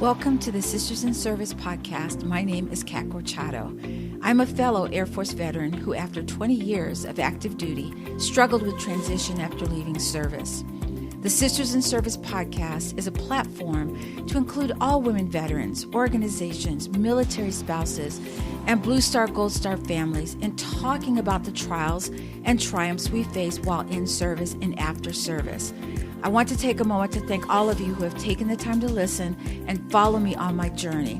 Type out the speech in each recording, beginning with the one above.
Welcome to the Sisters in Service podcast. My name is Kat Gorchado. I'm a fellow Air Force veteran who, after 20 years of active duty, struggled with transition after leaving service. The Sisters in Service podcast is a platform to include all women veterans, organizations, military spouses, and Blue Star, Gold Star families in talking about the trials and triumphs we face while in service and after service. I want to take a moment to thank all of you who have taken the time to listen and follow me on my journey.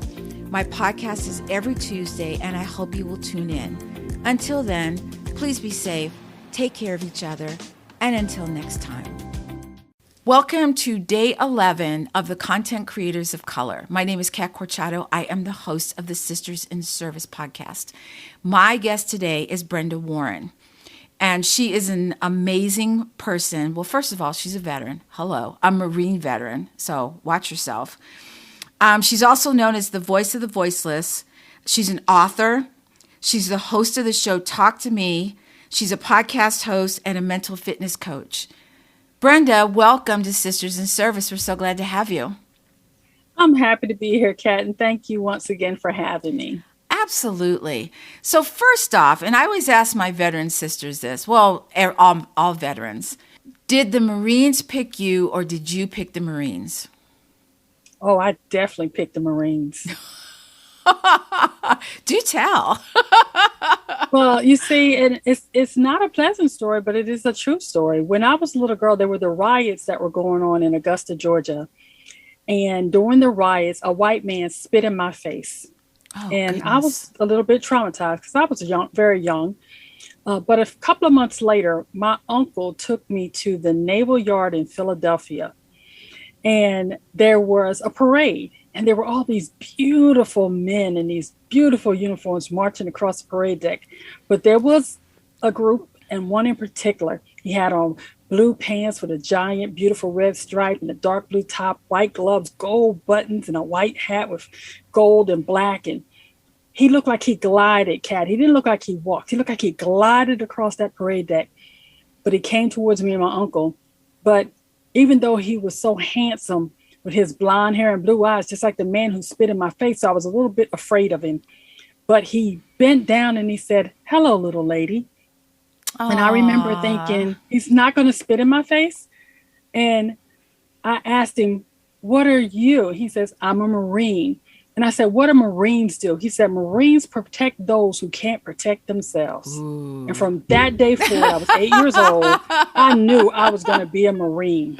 My podcast is every Tuesday, and I hope you will tune in. Until then, please be safe, take care of each other, and until next time. Welcome to day 11 of the Content Creators of Color. My name is Kat Gorchado. I am the host of the Sisters in Service podcast. My guest today is Brenda Warren. And she is an amazing person. Well, first of all, she's a veteran. Hello, a Marine veteran, so watch yourself. She's also known as the voice of the voiceless. She's an author. She's the host of the show Talk to Me. She's a podcast host and a mental fitness coach. Brenda, welcome to Sisters in Service. We're so glad to have you. I'm happy to be here, Kat, and thank you once again for having me. Absolutely. So first off, and I always ask my veteran sisters this, well, all veterans, did the Marines pick you or did you pick the Marines? Oh, I definitely picked the Marines. Do tell. Well, you see, and it's not a pleasant story, but it is a true story. When I was a little girl, there were the riots that were going on in Augusta, Georgia. And during the riots, a white man spit in my face. Oh, and goodness. I was a little bit traumatized because I was very young. But a couple of months later, my uncle took me to the Naval Yard in Philadelphia. And there was a parade. And there were all these beautiful men in these beautiful uniforms marching across the parade deck. But there was a group, and one in particular. He had on blue pants with a giant, beautiful red stripe and a dark blue top, white gloves, gold buttons, and a white hat with gold and black. And he looked like he glided, Kat. He didn't look like he walked. He looked like he glided across that parade deck. But he came towards me and my uncle. But even though he was so handsome with his blonde hair and blue eyes, just like the man who spit in my face, so I was a little bit afraid of him. But he bent down and he said, "Hello, little lady." Aww. And I remember thinking, he's not going to spit in my face. And I asked him, "What are you?" He says, "I'm a Marine." And I said, "What do Marines do?" He said, "Marines protect those who can't protect themselves." Ooh. And from that day forward, I was 8 years old. I knew I was going to be a Marine.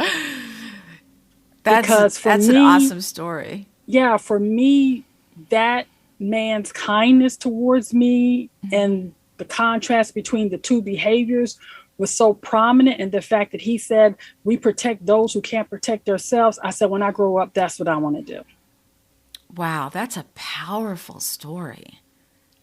That's an awesome story. Yeah, for me, that man's kindness towards me and the contrast between the two behaviors was so prominent. And the fact that he said, "We protect those who can't protect themselves." I said, when I grow up, that's what I want to do. Wow, that's a powerful story.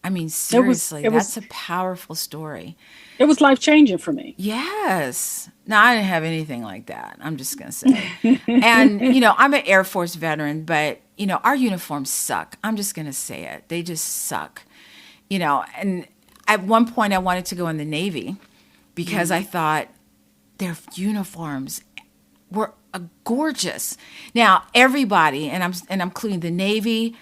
I mean, seriously, that's a powerful story. It was life-changing for me. Yes. No, I didn't have anything like that. I'm just going to say. And, I'm an Air Force veteran, but, our uniforms suck. I'm just going to say it. They just suck. And at one point I wanted to go in the Navy because I thought their uniforms were gorgeous. Now, everybody, and I'm including the Navy,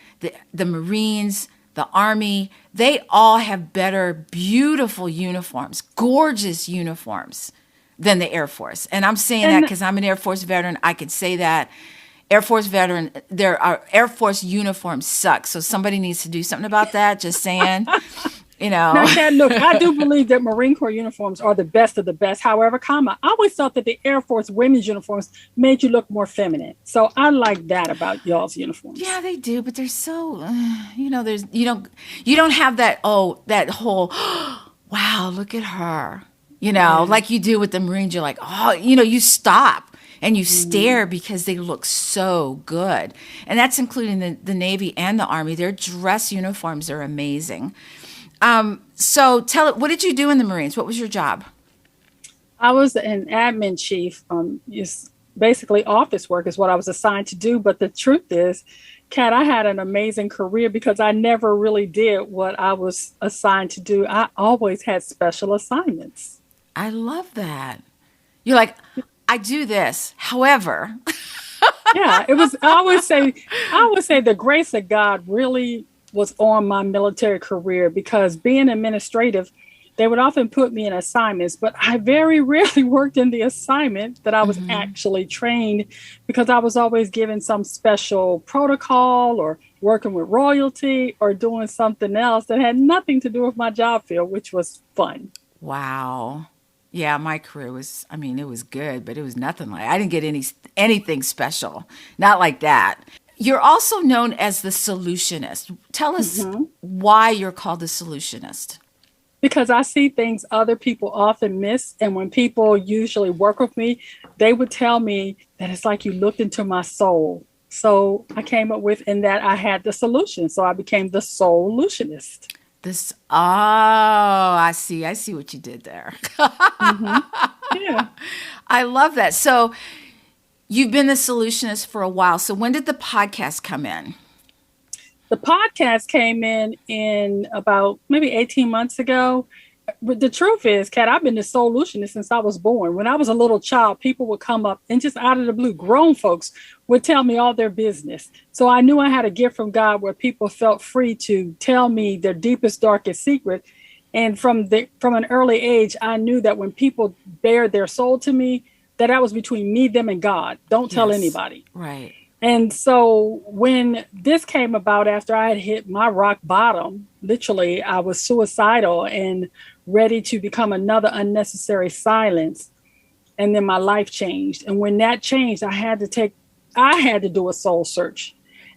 the Marines, the Army, they all have better, beautiful uniforms, gorgeous uniforms than the Air Force. And I'm saying that because I'm an Air Force veteran. I could say that. Air Force veteran, Air Force uniforms suck. So somebody needs to do something about that. Just saying. Now, Kat, look, I do believe that Marine Corps uniforms are the best of the best. However, I always thought that the Air Force women's uniforms made you look more feminine. So I like that about y'all's uniforms. Yeah, they do, but they're so, you don't have that whole, wow, look at her, like you do with the Marines. You're like, you stop and you stare because they look so good. And that's including the Navy and the Army. Their dress uniforms are amazing. So what did you do in the Marines? What was your job? I was an admin chief. Basically office work is what I was assigned to do. But the truth is, Kat, I had an amazing career because I never really did what I was assigned to do. I always had special assignments. I love that. You're like, I do this. However, Yeah, it was. I would say the grace of God really was on my military career because being administrative, they would often put me in assignments, but I very rarely worked in the assignment that I was Mm-hmm. actually trained because I was always given some special protocol or working with royalty or doing something else that had nothing to do with my job field, which was fun. Wow. Yeah, my career was, I mean, it was good, but it was nothing like, I didn't get anything special. Not like that. You're also known as the solutionist. Tell us Mhm. why you're called the solutionist. Because I see things other people often miss. And when people usually work with me, they would tell me that it's like you looked into my soul. So I came up with in that I had the solution. So I became the solutionist. This, oh, I see what you did there. Hmm. Yeah. I love that. So you've been the solutionist for a while. So when did the podcast come in? The podcast came in about maybe 18 months ago. But the truth is, Kat, I've been the solutionist since I was born. When I was a little child, people would come up and just out of the blue, grown folks would tell me all their business. So I knew I had a gift from God where people felt free to tell me their deepest, darkest secret. And from an early age, I knew that when people bared their soul to me, that was between me, them, and God. Don't tell Yes. anybody. Right. And so when this came about after I had hit my rock bottom, literally, I was suicidal and ready to become another unnecessary silence. And then my life changed. And when that changed, I had to do a soul search.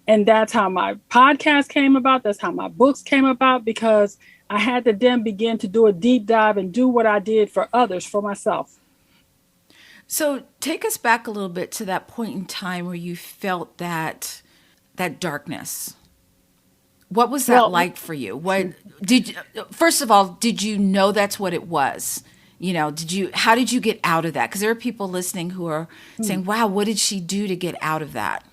And that's how my podcast came about. That's how my books came about, because I had to then begin to do a deep dive and do what I did for others, for myself. So take us back a little bit to that point in time where you felt that darkness. What was that Well, like for you? What did first of all, did you know that's what it was? You know, how did you get out of that? Because there are people listening who are saying, "Wow, what did she do to get out of that?"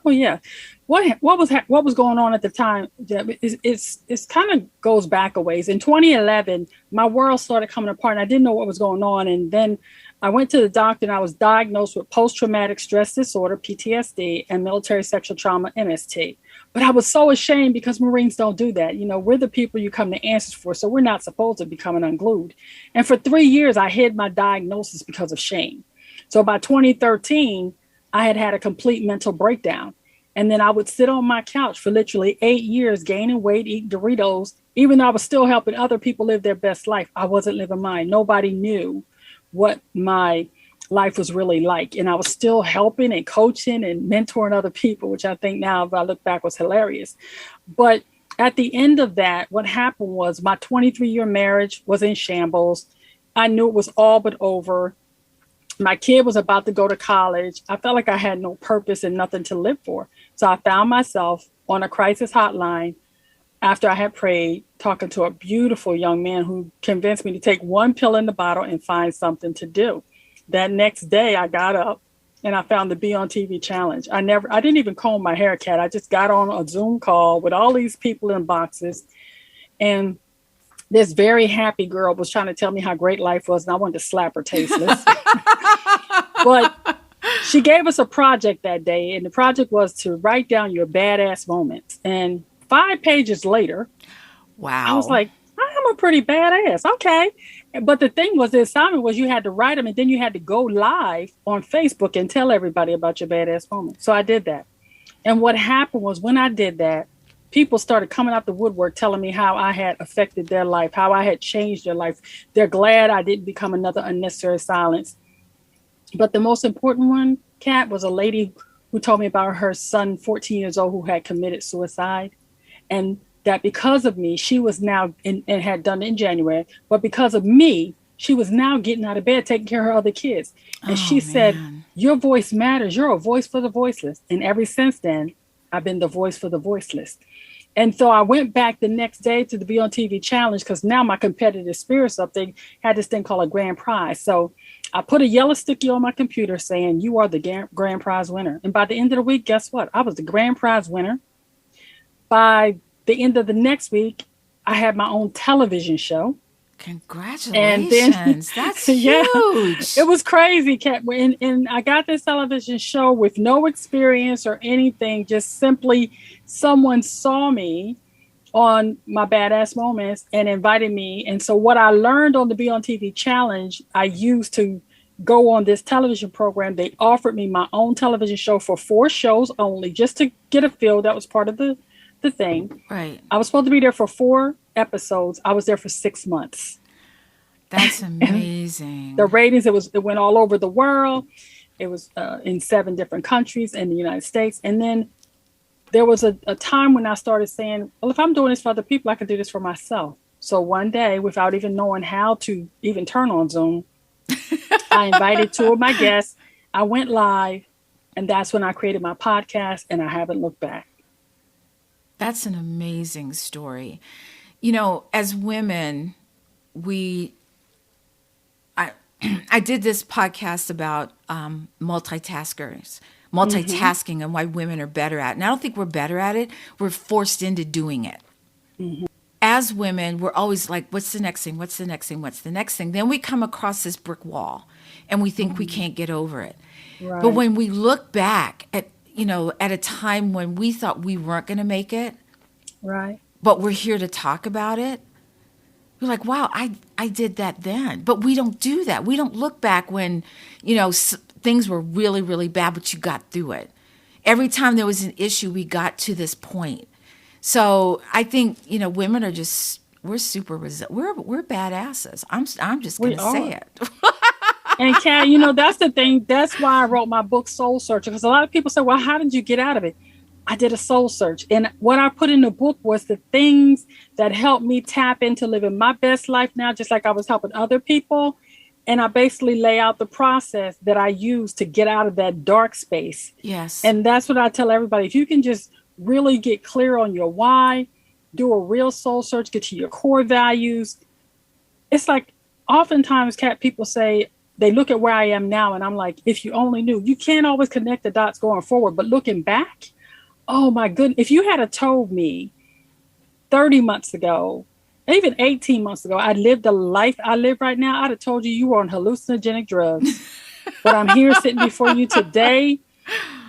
oh yeah, what was going on at the time? It's kind of goes back a ways. In 2011, my world started coming apart, and I didn't know what was going on. And then I went to the doctor, and I was diagnosed with post traumatic stress disorder (PTSD) and military sexual trauma (MST). But I was so ashamed because Marines don't do that. You know, we're the people you come to answers for, so we're not supposed to be coming unglued. And for 3 years, I hid my diagnosis because of shame. So by 2013, I had had a complete mental breakdown. And then I would sit on my couch for literally 8 years, gaining weight, eating Doritos, even though I was still helping other people live their best life. I wasn't living mine. Nobody knew what my life was really like. And I was still helping and coaching and mentoring other people, which I think now, if I look back, was hilarious. But at the end of that, what happened was my 23-year marriage was in shambles. I knew it was all but over. My kid was about to go to college. I felt like I had no purpose and nothing to live for. So I found myself on a crisis hotline after I had prayed, talking to a beautiful young man who convinced me to take one pill in the bottle and find something to do. That next day I got up and I found the Be on TV challenge. I didn't even comb my hair, Cat. I just got on a Zoom call with all these people in boxes. And this very happy girl was trying to tell me how great life was, and I wanted to slap her tasteless. But she gave us a project that day, and the project was to write down your badass moments. And 5 pages later, I was Wow. like, I'm a pretty badass. Okay. But the thing was, the assignment was you had to write them, and then you had to go live on Facebook and tell everybody about your badass moments. So I did that. And what happened was, when I did that, people started coming out the woodwork telling me how I had affected their life, how I had changed their life. They're glad I didn't become another unnecessary silence. But the most important one, Kat, was a lady who told me about her son, 14 years old, who had committed suicide. And that because of me, she was now and had done it in January, but because of me, she was now getting out of bed, taking care of her other kids. And Oh she said, man. your voice matters. You're a voice for the voiceless. And ever since then, I've been the voice for the voiceless. And so I went back the next day to the Be on TV challenge, because now my competitive spirit up there had this thing called a grand prize. So I put a yellow sticky on my computer saying, you are the grand prize winner. And by the end of the week, guess what? I was the grand prize winner. By the end of the next week, I had my own television show. And then, Congratulations. That's yeah, it huge. was crazy, Kat. And I got this television show with no experience or anything, just simply someone saw me on my badass moments and invited me. And so what I learned on the Be on TV challenge, I used to go on this television program. They offered me my own television show for 4 shows only, just to get a feel. That was part of the thing. Right. I was supposed to be there for 4 episodes. I was there for 6 months. That's And the amazing. ratings, it went all over the world. It was in 7 different countries in the United States. And then there was a time when I started saying, well, if I'm doing this for other people, I can do this for myself. So one day, without even knowing how to even turn on Zoom, I invited 2 of my guests. I went live, and that's when I created my podcast, and I haven't looked back. That's an amazing story. You know, as women, we I I did this podcast about Mm-hmm. multitasking and why women are better at it. And I don't think we're better at it. We're forced into doing it. Mm-hmm. As women, we're always like, what's the next thing? What's the next thing? What's the next thing? Then we come across this brick wall and we think we Mm-hmm. can't get over it. But Right, when we look back at, at a time when we thought we weren't going to make it, right, but we're here to talk about it, we're like, wow, I did that then. But we don't do that. We don't look back when, things were really, really bad, but you got through it. Every time there was an issue, we got to this point. So I think, women are just, we're super resilient. We're badasses. I'm just going we to say are. it. And Kat, that's the thing. That's why I wrote my book, Soul Searcher, because a lot of people say, well, how did you get out of it? I did a soul search. And what I put in the book was the things that helped me tap into living my best life now, just like I was helping other people. And I basically lay out the process that I use to get out of that dark space. Yes. And that's what I tell everybody. If you can just really get clear on your why, do a real soul search, get to your core values. It's like oftentimes, Kat, people say they look at where I am now, and I'm like, if you only knew. You can't always connect the dots going forward, but looking back, oh my goodness, if you had told me 30 months ago, even 18 months ago, I lived the life I live right now, I'd have told you you were on hallucinogenic drugs. But I'm here sitting before you today.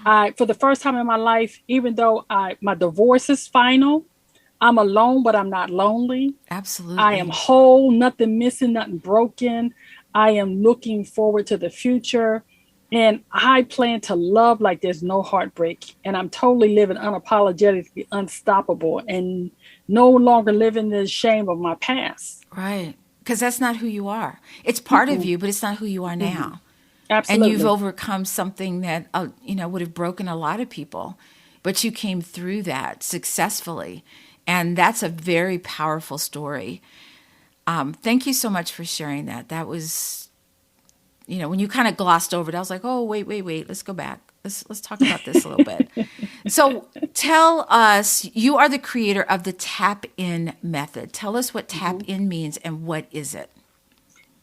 For the first time in my life, even though my divorce is final, I'm alone, but I'm not lonely. I am Absolutely. whole, nothing missing, nothing broken. I am looking forward to the future. And I plan to love like there's no heartbreak. And I'm totally living unapologetically unstoppable and no longer living the shame of my past. Right. Because that's not who you are. It's part of Mm-mm, you, but it's not who you are mm-mm. now. And you've Absolutely. overcome something that, would have broken a lot of people, but you came through that successfully. And that's a very powerful story. Thank you so much for sharing that. That was, when you kind of glossed over it, I was like, oh, wait. Let's go back. Let's talk about this a little bit. So tell us, you are the creator of the Tap In method. Tell us what Tap Mhm. In means and what is it?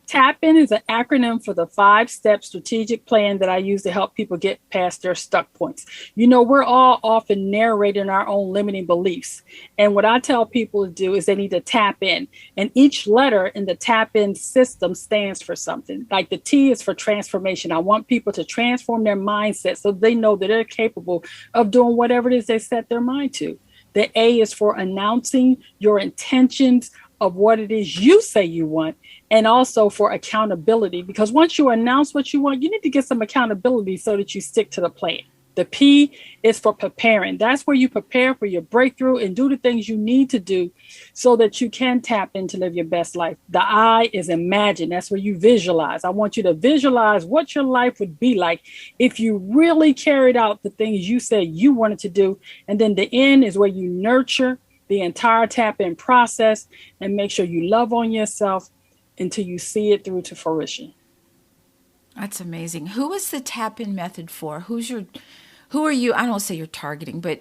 TAP In is an acronym for the 5-step strategic plan that I use to help people get past their stuck points. We're all often narrating our own limiting beliefs. And what I tell people to do is they need to tap in. And each letter in the tap in system stands for something. Like the T is for transformation. I want people to transform their mindset so they know that they're capable of doing whatever it is they set their mind to. The A is for announcing your intentions of what it is you say you want, and also for accountability. Because once you announce what you want, you need to get some accountability so that you stick to the plan. The P is for preparing. That's where you prepare for your breakthrough and do the things you need to do so that you can tap in to live your best life. The I is imagine. That's where you visualize. I want you to visualize what your life would be like if you really carried out the things you said you wanted to do. And then the N is where you nurture the entire tap in process and make sure you love on yourself until you see it through to fruition. That's amazing. Who is the Tap In method for? Who are you? I don't say you're targeting, but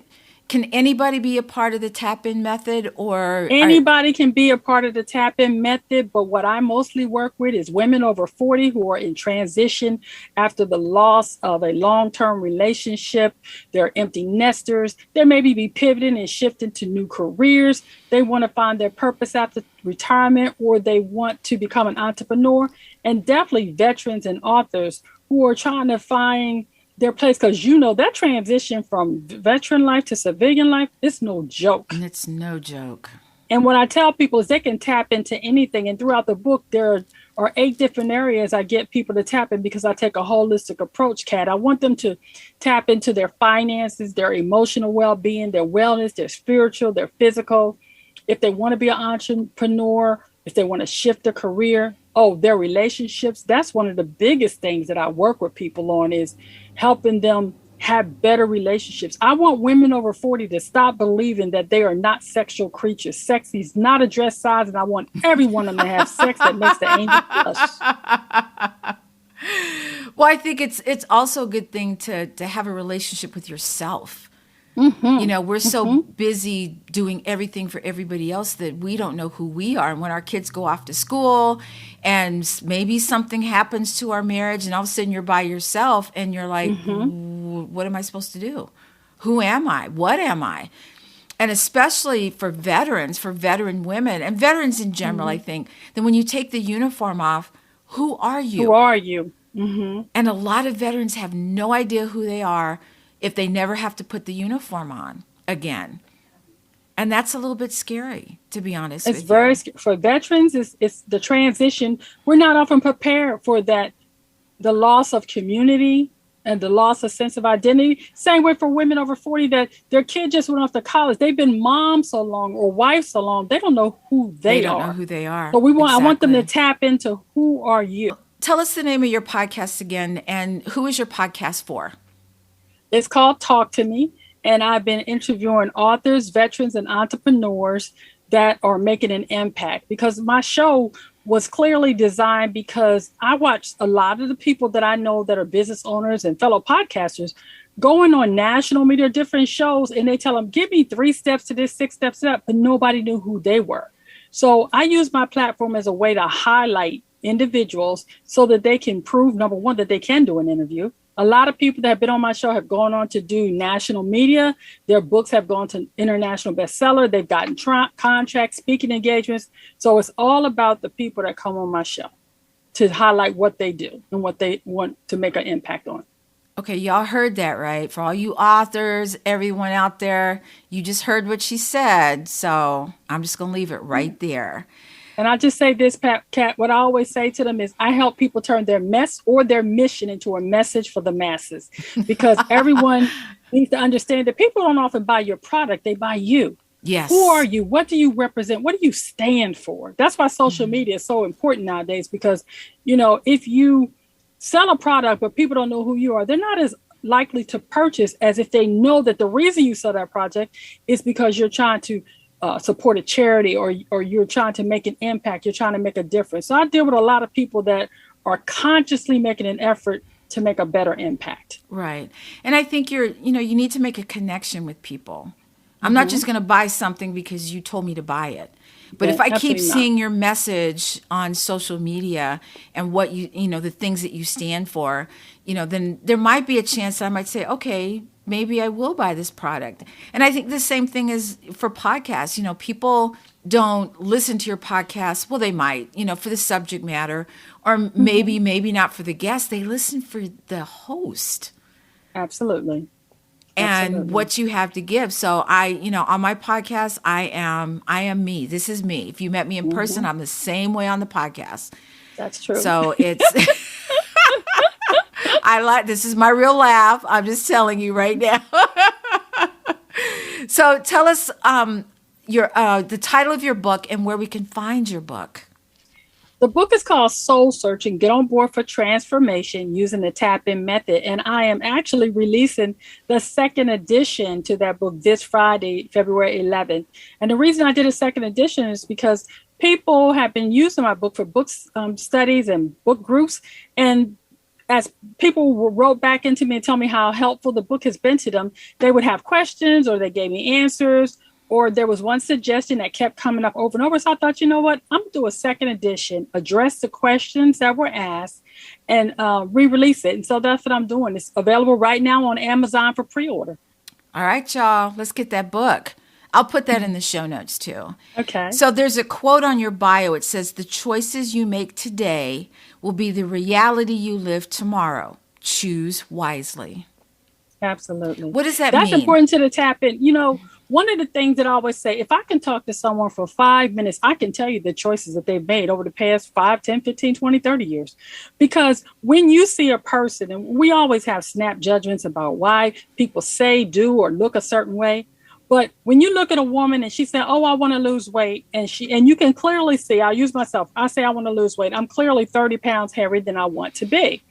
can anybody be a part of the tap-in method, or anybody can be a part of the tap-in method? But what I mostly work with is women over 40 who are in transition after the loss of a long-term relationship. They're empty nesters. They maybe be pivoting and shifting to new careers. They want to find their purpose after retirement, or they want to become an entrepreneur. And definitely veterans and authors who are trying to find their place, because that transition from veteran life to civilian life, it's no joke. And it's no joke. And what I tell people is they can tap into anything. And throughout the book, there are 8 different areas I get people to tap in, because I take a holistic approach, Kat. I want them to tap into their finances, their emotional well-being, their wellness, their spiritual, their physical. If they want to be an entrepreneur, if they want to shift a career, their relationships. That's one of the biggest things that I work with people on, is helping them have better relationships. I want women over 40 to stop believing that they are not sexual creatures. Sex is not a dress size, and I want every one of them to have sex that makes the angel blush. Well, I think it's also a good thing to have a relationship with yourself. Mm-hmm. We're so busy doing everything for everybody else that we don't know who we are. And when our kids go off to school and maybe something happens to our marriage, and all of a sudden you're by yourself and you're like, what am I supposed to do? Who am I? What am I? And especially for veterans, for veteran women and veterans in general, I think that when you take the uniform off, who are you? Who are you? Mm-hmm. And a lot of veterans have no idea who they are if they never have to put the uniform on again. And that's a little bit scary, to be honest with you. It's very scary. For veterans, it's the transition. We're not often prepared for that, the loss of community and the loss of sense of identity. Same way for women over 40 that their kid just went off to college. They've been moms so long or wives so long, they don't know who they are. They don't know who they are. So I want them to tap into, who are you? Tell us the name of your podcast again, and who is your podcast for? It's called Talk to Me, and I've been interviewing authors, veterans, and entrepreneurs that are making an impact, because my show was clearly designed because I watched a lot of the people that I know that are business owners and fellow podcasters going on national media, different shows, and they tell them, give me 3 steps to this, 6 steps to that, but nobody knew who they were. So I use my platform as a way to highlight individuals so that they can prove, number one, that they can do an interview. A lot of people that have been on my show have gone on to do national media. Their books have gone to international bestseller. They've gotten contracts, speaking engagements. So it's all about the people that come on my show to highlight what they do and what they want to make an impact on. Okay, y'all heard that, right? For all you authors, everyone out there, you just heard what she said. So I'm just going to leave it right there. And I just say this, Kat, what I always say to them is I help people turn their mess or their mission into a message for the masses, because everyone needs to understand that people don't often buy your product. They buy you. Yes. Who are you? What do you represent? What do you stand for? That's why social media is so important nowadays, because, if you sell a product, but people don't know who you are, they're not as likely to purchase as if they know that the reason you sell that project is because you're trying to support a charity, or you're trying to make an impact, you're trying to make a difference. So I deal with a lot of people that are consciously making an effort to make a better impact. Right. And I think you need to make a connection with people. I'm not just going to buy something because you told me to buy it. But if I keep seeing your message on social media and what the things that you stand for, then there might be a chance that I might say, okay, maybe I will buy this product. And I think the same thing is for podcasts. People don't listen to your podcast. Well, they might, for the subject matter, or maybe not for the guest. They listen for the host. Absolutely. And what you have to give. So on my podcast, I am me. This is me. If you met me in person, I'm the same way on the podcast. That's true. So it's, this is my real laugh. I'm just telling you right now. So tell us the title of your book and where we can find your book. The book is called Soul Searching, Get on Board for Transformation Using the Tap-In Method. And I am actually releasing the second edition to that book this Friday, February 11th. And the reason I did a second edition is because people have been using my book for book studies and book groups. And as people wrote back into me and tell me how helpful the book has been to them, they would have questions or they gave me answers, or there was one suggestion that kept coming up over and over. So I thought, you know what, I'm going to do a second edition, address the questions that were asked, and re-release it. And so that's what I'm doing. It's available right now on Amazon for pre-order. All right, y'all, let's get that book. I'll put that in the show notes too. Okay. So there's a quote on your bio. It says, the choices you make today will be the reality you live tomorrow. Choose wisely. Absolutely. What does that mean? That's important to the tap in. You know, one of the things that I always say, if I can talk to someone for 5 minutes, I can tell you the choices that they've made over the past 5, 10, 15, 20, 30 years. Because when you see a person, and we always have snap judgments about why people say, do, or look a certain way. But when you look at a woman and she said, oh, I want to lose weight, and you can clearly see, I'll use myself. I say I want to lose weight. I'm clearly 30 pounds heavier than I want to be.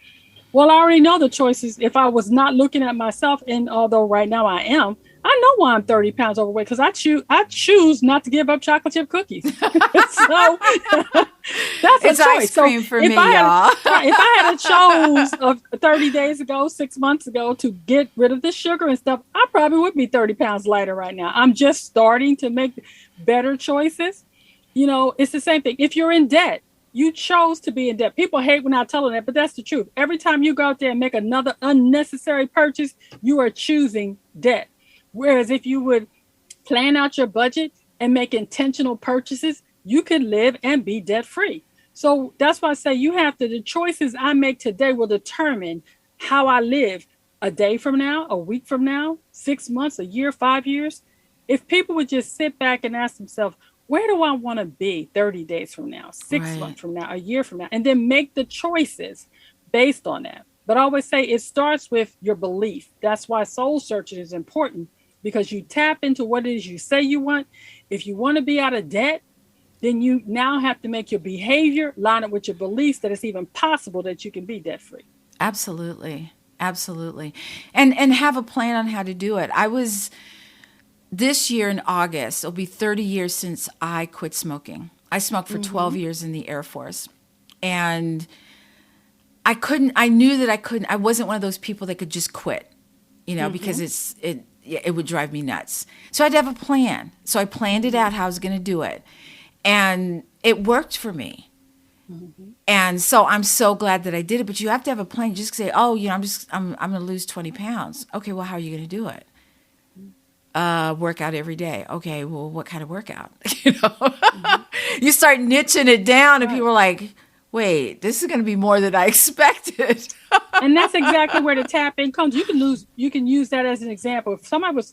Well, I already know the choices. If I was not looking at myself, and although right now I am, I know why I'm 30 pounds overweight, because I choose not to give up chocolate chip cookies. So that's it's a choice. Ice cream so for me, y'all. If I had chose of 30 days ago, 6 months ago, to get rid of the sugar and stuff, I probably would be 30 pounds lighter right now. I'm just starting to make better choices. You know, it's the same thing. If you're in debt, you chose to be in debt. People hate when I tell them that, but that's the truth. Every time you go out there and make another unnecessary purchase, you are choosing debt. Whereas if you would plan out your budget and make intentional purchases, you could live and be debt free. So that's why I say the choices I make today will determine how I live a day from now, a week from now, 6 months, a year, 5 years. If people would just sit back and ask themselves, where do I want to be 30 days from now, 6 months from now, a year from now, and then make the choices based on that. But I always say it starts with your belief. That's why soul searching is important, because you tap into what it is you say you want. If you want to be out of debt, then you now have to make your behavior line up with your beliefs that it's even possible that you can be debt free. Absolutely. Absolutely. And have a plan on how to do it. This year in August, it'll be 30 years since I quit smoking. I smoked for 12 years in the Air Force. And I wasn't one of those people that could just quit, because it would drive me nuts. So I had to have a plan. So I planned it out how I was going to do it. And it worked for me. Mm-hmm. And so I'm so glad that I did it. But you have to have a plan. You just say, I'm going to lose 20 pounds. Okay, well, how are you going to do it? Workout every day. Okay, well, what kind of workout? Mm-hmm. You start niching it down, and people are like, wait, this is going to be more than I expected. And that's exactly where the tap in comes. You can use that as an example. If somebody was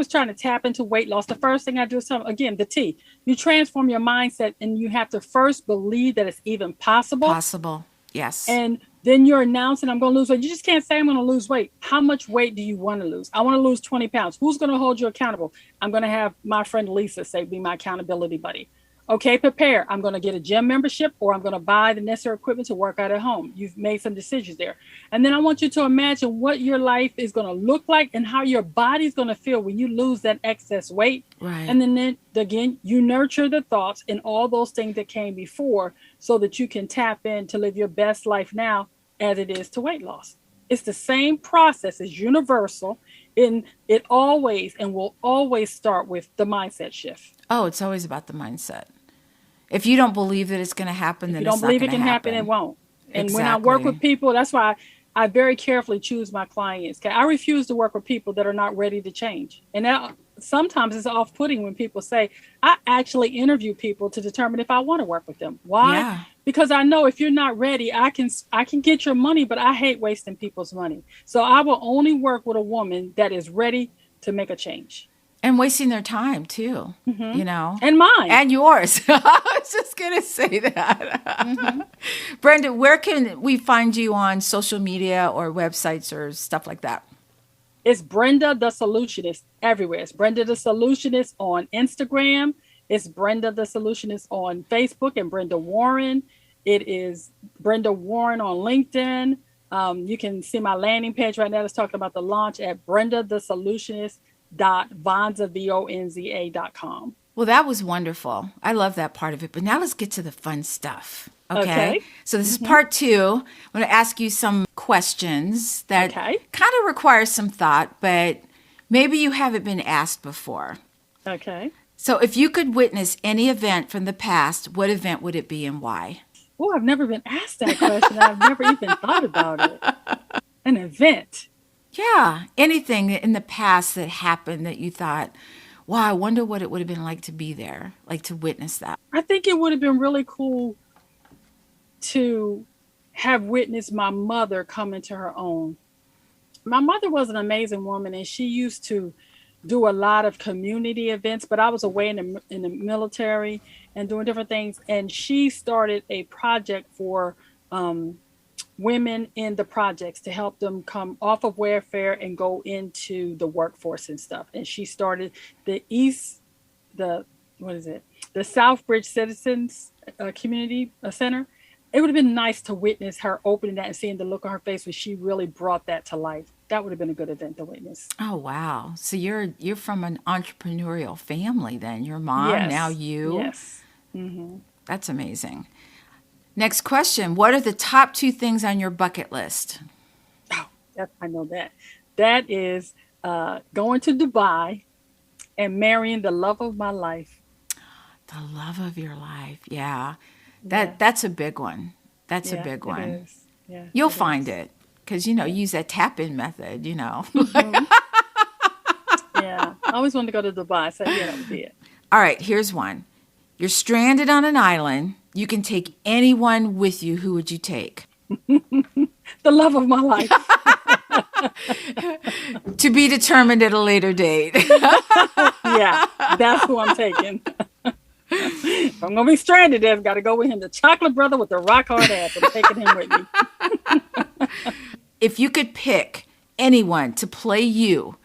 trying to tap into weight loss, the first thing I do is the T. You transform your mindset, and you have to first believe that it's even possible. Possible, yes. And then you're announcing, I'm going to lose weight. You just can't say I'm going to lose weight. How much weight do you want to lose? I want to lose 20 pounds. Who's going to hold you accountable? I'm going to have my friend Lisa be my accountability buddy. Okay, prepare. I'm going to get a gym membership, or I'm going to buy the necessary equipment to work out at home. You've made some decisions there. And then I want you to imagine what your life is going to look like and how your body's going to feel when you lose that excess weight. Right. And then again, you nurture the thoughts and all those things that came before, so that you can tap in to live your best life now as it is to weight loss. It's the same process. It's universal. And it always and will always start with the mindset shift. Oh, it's always about the mindset. If you don't believe that it's going to happen, then it's not going to happen. If you don't believe it can happen, it won't. And Exactly. When I work with people, that's why I very carefully choose my clients. I refuse to work with people that are not ready to change. And that, sometimes it's off-putting when people say, I actually interview people to determine if I want to work with them. Why? Yeah. Because I know if you're not ready, I can get your money, but I hate wasting people's money. So I will only work with a woman that is ready to make a change. And wasting their time, too, And mine. And yours. I was just going to say that. Mm-hmm. Brenda, where can we find you on social media or websites or stuff like that? It's Brenda the Solutionist everywhere. It's Brenda the Solutionist on Instagram. It's Brenda the Solutionist on Facebook and Brenda Warren. It is Brenda Warren on LinkedIn. You can see my landing page right now. It's talking about the launch at BrendaTheSolutionist.vonza.com. Well, that was wonderful. I love that part of it. But now let's get to the fun stuff. Okay. So this is part 2. I'm going to ask you some questions that kind of require some thought, but maybe you haven't been asked before. Okay. So if you could witness any event from the past, what event would it be and why? Oh, I've never been asked that question. I've never even thought about it. An event. Yeah. Anything in the past that happened that you thought, wow, I wonder what it would have been like to be there, like to witness that. I think it would have been really cool to have witnessed my mother come into her own. My mother was an amazing woman, and she used to do a lot of community events, but I was away in the military and doing different things. And she started a project for women in the projects to help them come off of welfare and go into the workforce and stuff. And she started the Southbridge Citizens Community Center. It would have been nice to witness her opening that and seeing the look on her face when she really brought that to life. That would have been a good event to witness. Oh, wow. So you're from an entrepreneurial family then. Your mom, now you. Yes. Mm-hmm. That's amazing. Next question. What are the top 2 things on your bucket list? Oh, I know that. That is going to Dubai and marrying the love of my life. The love of your life. Yeah. That's a big one. That's a big one. It is. Yeah, You'll find it because, use that tap-in method, Mm-hmm. Yeah. I always wanted to go to Dubai. So, that would be it. All right. Here's one. You're stranded on an island. You can take anyone with you. Who would you take? The love of my life. To be determined at a later date. Yeah. That's who I'm taking. If I'm going to be stranded, I've got to go with him. The chocolate brother with the rock hard ass. I'm taking him with me. If you could pick anyone to play you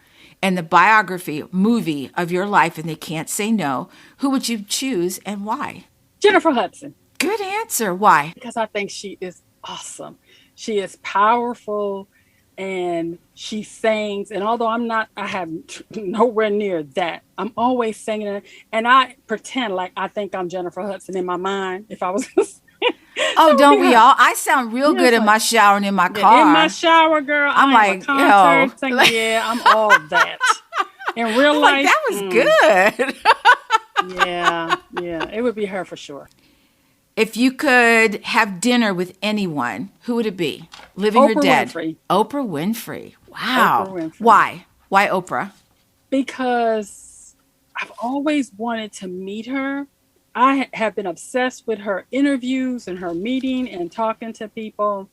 in the biography movie of your life and they can't say no, who would you choose and why? Jennifer Hudson. Good answer. Why? Because I think she is awesome. She is powerful and she sings. And although I have nowhere near that, I'm always singing it. And I pretend like I think I'm Jennifer Hudson in my mind if I was. Oh, don't we all? I sound real good in my shower and in my car. In my shower, girl. I'm like, concert, singing, I'm all that. In real life. That was good. Yeah. It would be her for sure. If you could have dinner with anyone, who would it be? Living or dead? Winfrey. Oprah Winfrey. Wow. Oprah Winfrey. Why? Why Oprah? Because I've always wanted to meet her. I have been obsessed with her interviews and her meeting and talking to people.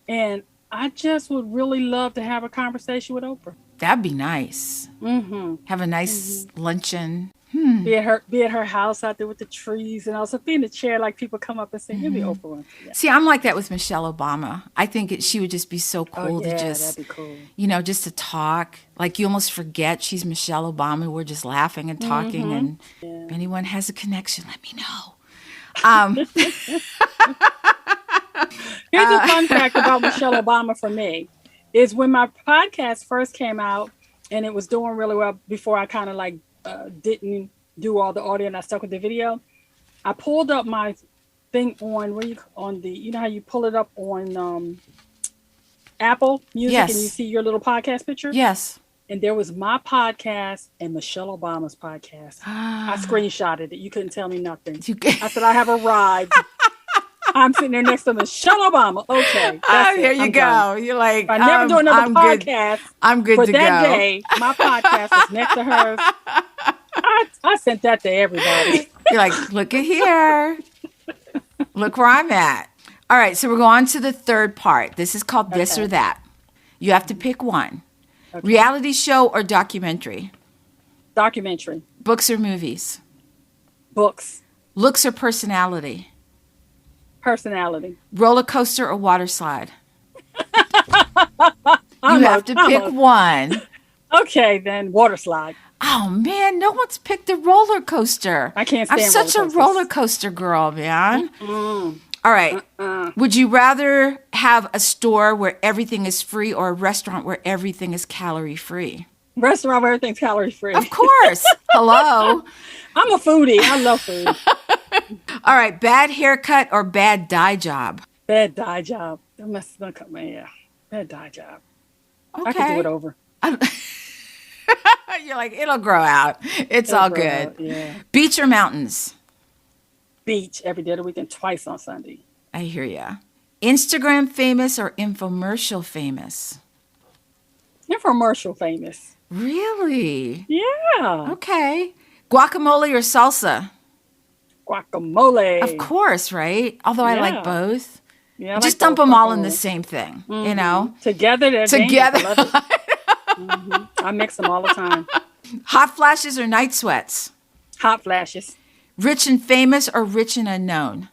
And I just would really love to have a conversation with Oprah. That'd be nice. Mm-hmm. Have a nice luncheon. Be at her house out there with the trees and also be in the chair like people come up and say, "You'll be Oprah." Yeah. See, I'm like that with Michelle Obama. I think she would just be so cool to just, that'd be cool. Just to talk. Like you almost forget she's Michelle Obama. We're just laughing and talking. And if anyone has a connection, let me know. Here's a fun fact about Michelle Obama for me is when my podcast first came out and it was doing really well before I kind of like didn't do all the audio and I stuck with the video. I pulled up my thing on how you pull it up on Apple Music and you see your little podcast picture? Yes. And there was my podcast and Michelle Obama's podcast. I screenshotted it. You couldn't tell me nothing. I said, I have arrived. I'm sitting there next to Michelle Obama. Okay. There you go. Done. You're like, I never do another podcast. I'm good to go. But that day, my podcast was next to hers. I sent that to everybody. You're like, look at here. Look where I'm at. All right. So we're going to the third part. This is called This or That. You have to pick one. Okay. Reality show or documentary? Documentary. Books or movies? Books. Looks or personality? Personality. Roller coaster or water slide? You have to pick one. Okay, then water slide. Oh, man, no one's picked a roller coaster. I can't stand I'm such a roller coaster girl, man. Mm-mm. All right. Would you rather have a store where everything is free or a restaurant where everything is calorie-free? Restaurant where everything's calorie-free. Of course. Hello. I'm a foodie. I love food. All right, bad haircut or bad dye job? Bad dye job. That must not cut my hair. Bad dye job. I could do it Okay. over. You're like, it'll grow out. It's It'll all grow good. out, yeah. Beach or mountains? Beach every day of the week and twice on Sunday. I hear ya. Instagram famous or infomercial famous? Infomercial famous. Really? Yeah. Okay. Guacamole or salsa? Guacamole. Of course, right? Although I like Yeah. both. Yeah, I Just like dump both them all in the guacamole. same thing, you know? Together, they're Together. dangerous. I love it. I mix them all the time. Hot flashes or night sweats? Hot flashes. Rich and famous or rich and unknown?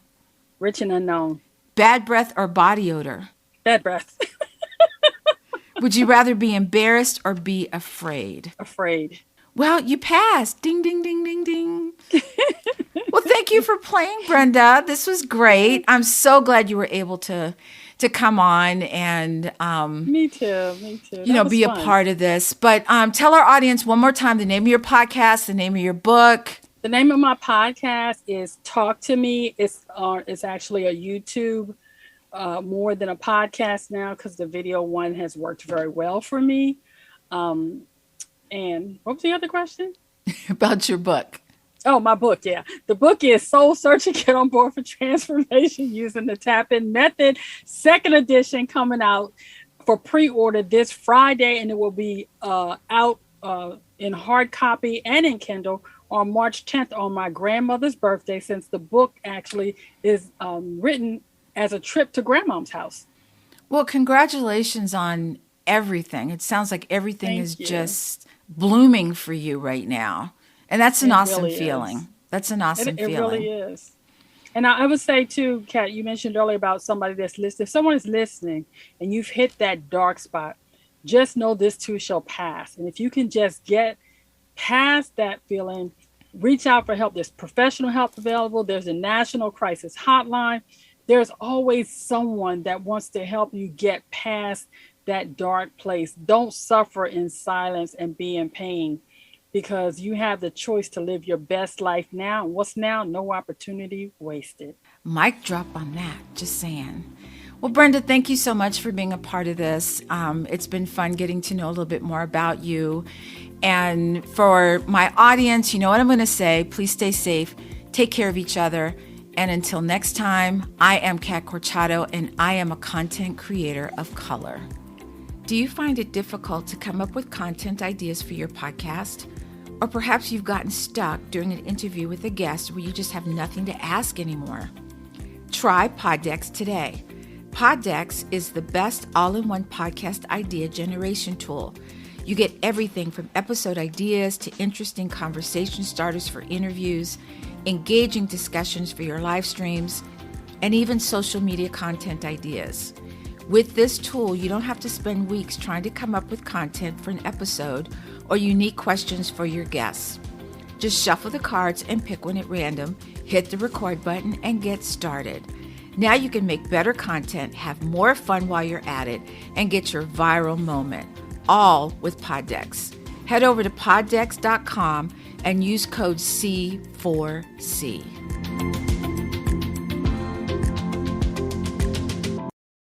Rich and unknown. Bad breath or body odor? Bad breath. Would you rather be embarrassed or be afraid? Afraid. Well, you passed. Ding, ding, ding, ding, ding. Well, thank you for playing, Brenda. This was great. I'm so glad you were able to come on and Me too. Me too. you know, be fun. a part of this. But tell our audience one more time the name of your podcast, the name of your book. The name of my podcast is Talk to Me. It's actually a YouTube more than a podcast now because the video one has worked very well for me. And what was the other question? About your book. Oh, my book. Yeah. The book is Soul Search and Get on Board for Transformation Using the Tap-In Method. Second edition coming out for pre-order this Friday, and it will be out in hard copy and in Kindle on March 10th on my grandmother's birthday, since the book actually is written as a trip to grandmom's house. Well, congratulations on everything. It sounds like everything Thank is you. just blooming for you right now. And that's an It awesome really feeling. is. That's an awesome It feeling. really is. And I would say too, Kat, you mentioned earlier about somebody that's listening. If someone is listening and you've hit that dark spot, just know this too shall pass. And if you can just get past that feeling, reach out for help. There's professional help available. There's a national crisis hotline. There's always someone that wants to help you get past that dark place. Don't suffer in silence and be in pain, because you have the choice to live your best life now. And what's now? No opportunity wasted. Mic drop on that, just saying. Well, Brenda, thank you so much for being a part of this. It's been fun getting to know a little bit more about you. And for my audience, you know what I'm going to say. Please stay safe. Take care of each other. And until next time, I am Kat Corchado, and I am a content creator of color. Do you find it difficult to come up with content ideas for your podcast? Or perhaps you've gotten stuck during an interview with a guest where you just have nothing to ask anymore? Try Poddex today. Poddex is the best all-in-one podcast idea generation tool. You get everything from episode ideas to interesting conversation starters for interviews, engaging discussions for your live streams, and even social media content ideas. With this tool, you don't have to spend weeks trying to come up with content for an episode or unique questions for your guests. Just shuffle the cards and pick one at random, hit the record button, and get started. Now you can make better content, have more fun while you're at it, and get your viral moment, all with Poddex. Head over to poddex.com and use code C4C.